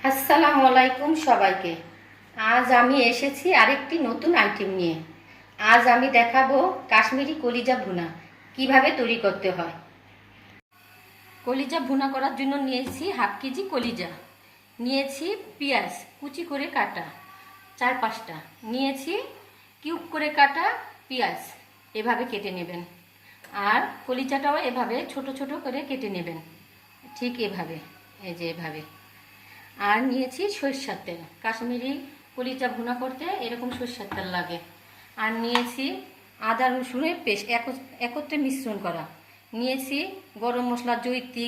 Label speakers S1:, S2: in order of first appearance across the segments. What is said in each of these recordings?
S1: আসসালামু আলাইকুম সবাইকে। আজ আমি এসেছি আরেকটি নতুন আইটেম নিয়ে। আজ আমি দেখাবো কাশ্মীরি কলিজা ভুনা কিভাবে তৈরি করতে হয়। কলিজা ভুনা করার জন্য নিয়েছি হাফ কেজি কলিজা, নিয়েছি পেঁয়াজ কুচি করে কাটা 4-5টা, নিয়েছি কিউব করে কাটা পেঁয়াজ, এভাবে কেটে নেবেন। আর কলিজাটাও এভাবে ছোট ছোট করে কেটে নেবেন, ঠিক এভাবে, এই যে এভাবে। আর নিয়েছি সরিষার তেল, কাশ্মীরি কলিজা ভুনা করতে এরকম সরিষার তেল লাগে। আর নিয়েছি আদা রসুনের পেস্ট একত্রে মিশ্রণ করা, নিয়েছি গরম মশলা, জৈত্রী,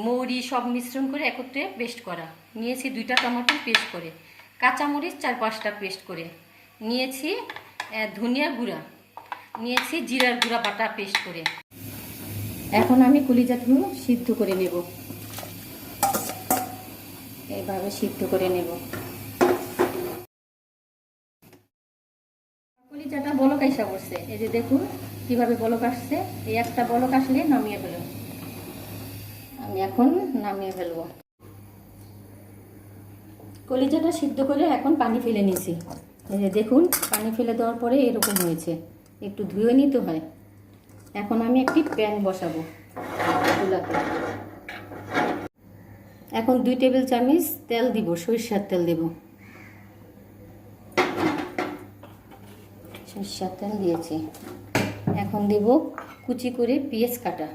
S1: মৌরি সব মিশ্রণ করে একত্রে পেস্ট করা, নিয়েছি 2টা টমেটো পেস্ট করে, কাঁচামরিচ 4-5টা পেস্ট করে, নিয়েছি ধনিয়া গুঁড়া, নিয়েছি জিরার গুঁড়া বাটা পেস্ট করে। এখন আমি কলিজাগুলো সিদ্ধ করে নেব, এইভাবে সিদ্ধ করে নেব। কলিজাটা বলক আইসা পড়ছে, এই যে দেখুন কিভাবে বলক আসছে। এই একটা বলক আসলে নামিয়ে ফেলব, আমি এখন নামিয়ে ফেলবো। কলিজাটা সিদ্ধ করে এখন পানি ফেলে নিয়েছি, এই যে দেখুন পানি ফেলে দেওয়ার পরে এরকম হয়েছে, একটু ধুয়ে নিতে হয়। এখন আমি একটি প্যান বসাবো চুলাতে। এখন 2 টেবিল চামচ তেল দিব, সরিষার তেল দেব। সরিষার তেল দিয়েছি, এখন দেব কুচি করে পেঁয়াজ কাটা,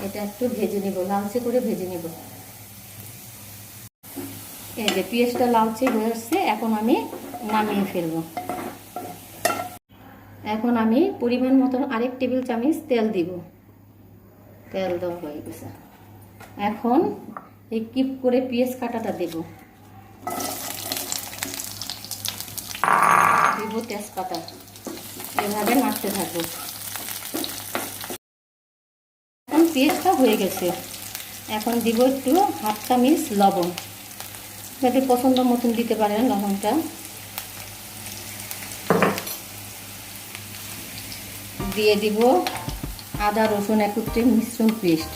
S1: এটা একটু ভেজে নেব, লালচে করে ভেজে নেব। এই যে পেঁয়াজটা লালচে হয়ে আসছে, এখন আমি নামিয়ে ফেলবো। এখন আমি পরিমাণ মতন 1 টেবিল চামচ তেল দিব, তেল দেওয়া হয়ে গেছে। এখন এই কিপ করে পেঁয়াজ কাটাটা দেব, দিব তেজপাতা, এভাবে নাড়তে থাকবো। এখন পেঁয়াজটা হয়ে গেছে, এখন দিব একটু হাফ চামচ লবণ, যাতে পছন্দ মতন দিতে পারেন লবণটা। দিয়ে দিব আদা রসুন একত্রে মিশ্রণ পেস্ট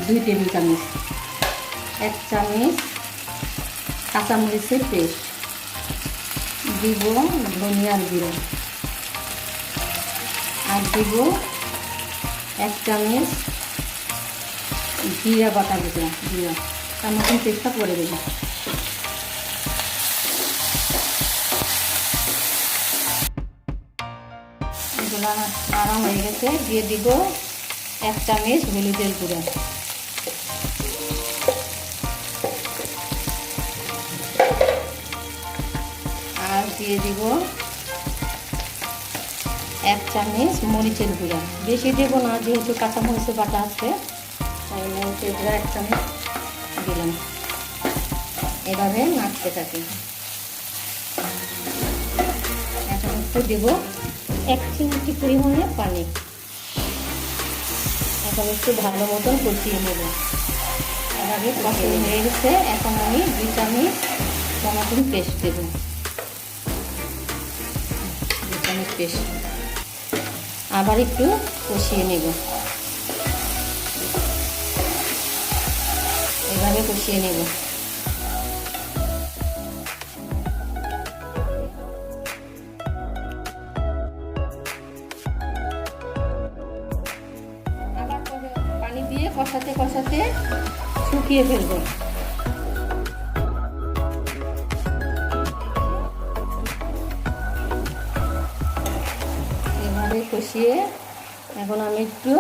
S1: 2 টেবিল চামচ, 1 চামচ কাঁচামরিচের পেস্ট, দিব ধনিয়ার গুঁড়ো, আর দিব 1 চামচ জিরা বাটা জিরা, তার মতন পেস্টটা করে দেব। এগুলো নাড়া হয়ে গেছে, দিয়ে দিব 1 চামচ হলুদের গুঁড়া, আর দিয়ে দিব 1 চামচ মরিচের গুঁড়া। বেশি দেব না, যেহেতু কাঁচা মরিচের বাটা আছে, তাই মরিচের গুঁড়া 1 চামচ দিলাম। এভাবে নাড়তে থাকি। এখন একটু দেব 1 চিমটি পরিমাণে পানি, এখন একটু ভালো মতন কষিয়ে নেব। এভাবে কষিয়ে হয়ে গেছে, এখন আমি 2 চামচ টমেটো পেস্ট দেব, 2 চামচ পেস্ট, আবার একটু কষিয়ে নেব, এভাবে কষিয়ে নেব। আবার পানি দিয়ে কষাতে কষাতে শুকিয়ে ফেলবো। এভাবে কষিয়ে এখন আমি একটু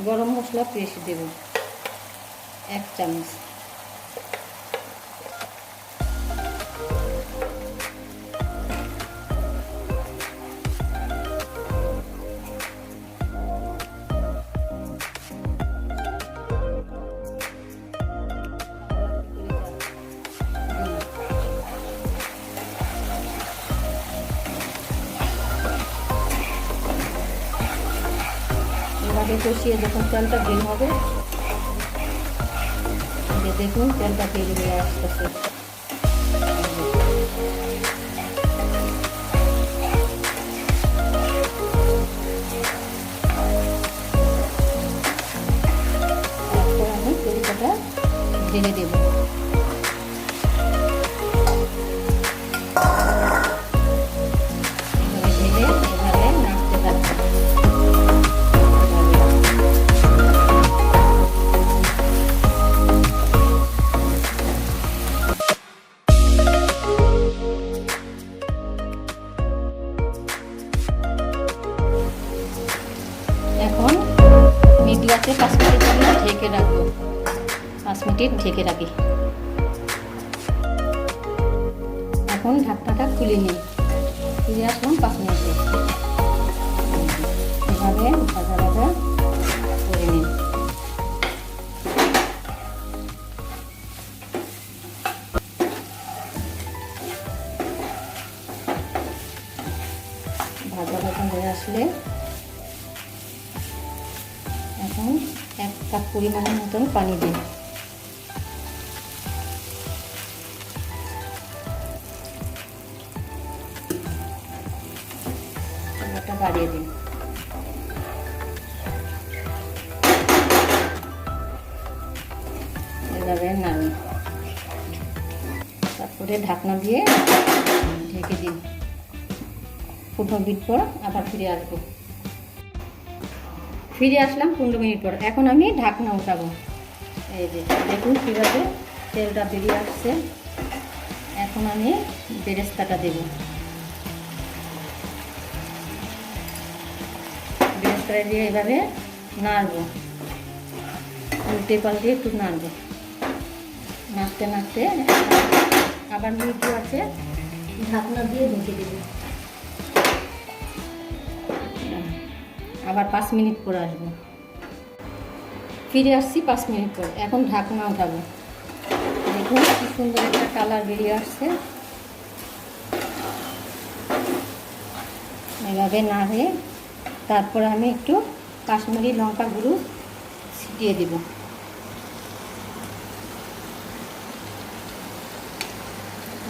S1: গরম মশলা পেস্ট দেব, 1 চামচ, এভাবে কষিয়ে যখন তেলটা বের হবে, দেখুন তেলটা বের হয়ে আসতেছে। আছে 5 মিনিটের জন্য ঢেকে রাখবো। 5 মিনিট ঢেকে রাখি। এখন ঢাকনাটা খুলে নিই। ফিরে আসলাম 5 মিনিটে। এভাবে ভাজা ভাজা করে নিন। ভাজা ভাজা হয়ে আসলে এখন 1 কাপ পরিমাণের মতন পানি দিন। এটা বাড়িয়ে দিন। এভাবে নাড়ুন, তারপরে ঢাকনা দিয়ে ঢেকে দিন। 15 মিনিট পর আবার ফিরে আসবো। ফিরে আসলাম 15 মিনিট পর। এখন আমি ঢাকনা উঠাবো। এই যে দেখুন কীভাবে তেলটা বেরিয়ে আসছে। এখন আমি বেরেস্তাটা দেব। বেরেস্তাটা দিয়ে এভাবে নাড়বো, উল্টে পাল্টে একটু নাড়বো। নাড়তে নাড়তে আবার মিটু আছে, ঢাকনা দিয়ে ঢেকে দেবো। আবার 5 মিনিট পর আসবো। ফিরে আসছি 5 মিনিট পর। এখন ঢাকনা উঠাবো। দেখুন কি সুন্দর একটা কালার বেরিয়ে আসছে। এভাবে নাড়ে তারপরে আমি একটু কাশ্মীরি লঙ্কা গুঁড়ো ছিটিয়ে দেব।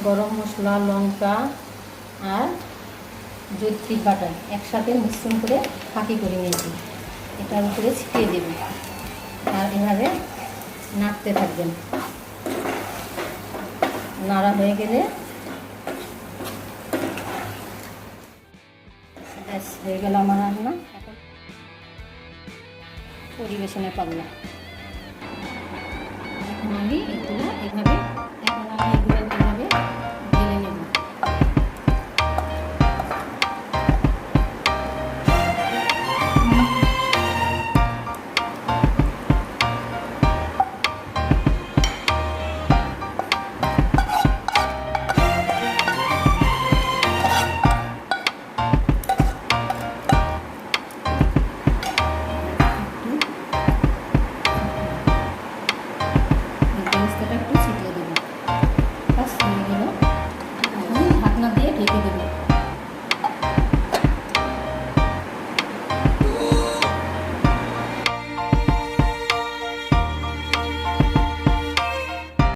S1: গরম মশলা, লঙ্কা আর জৈত্রী বাটা একসাথে মিশ্রণ করে ফাঁকি করে নিয়েছি, এটার উপরে ছিটিয়ে দেব। আর এভাবে নাড়তে থাকবেন। নাড়া হয়ে গেলে ব্যাস হয়ে গেল আমার রান্না। এখন পরিবেশনের পাবনা। এখন আমি এগুলো এভাবে ঢেলে নেব। একটু ছিটিয়ে দেবো। বাস হয়ে গেল। এখন ঢাকনা দিয়ে ঢেকে দেবো।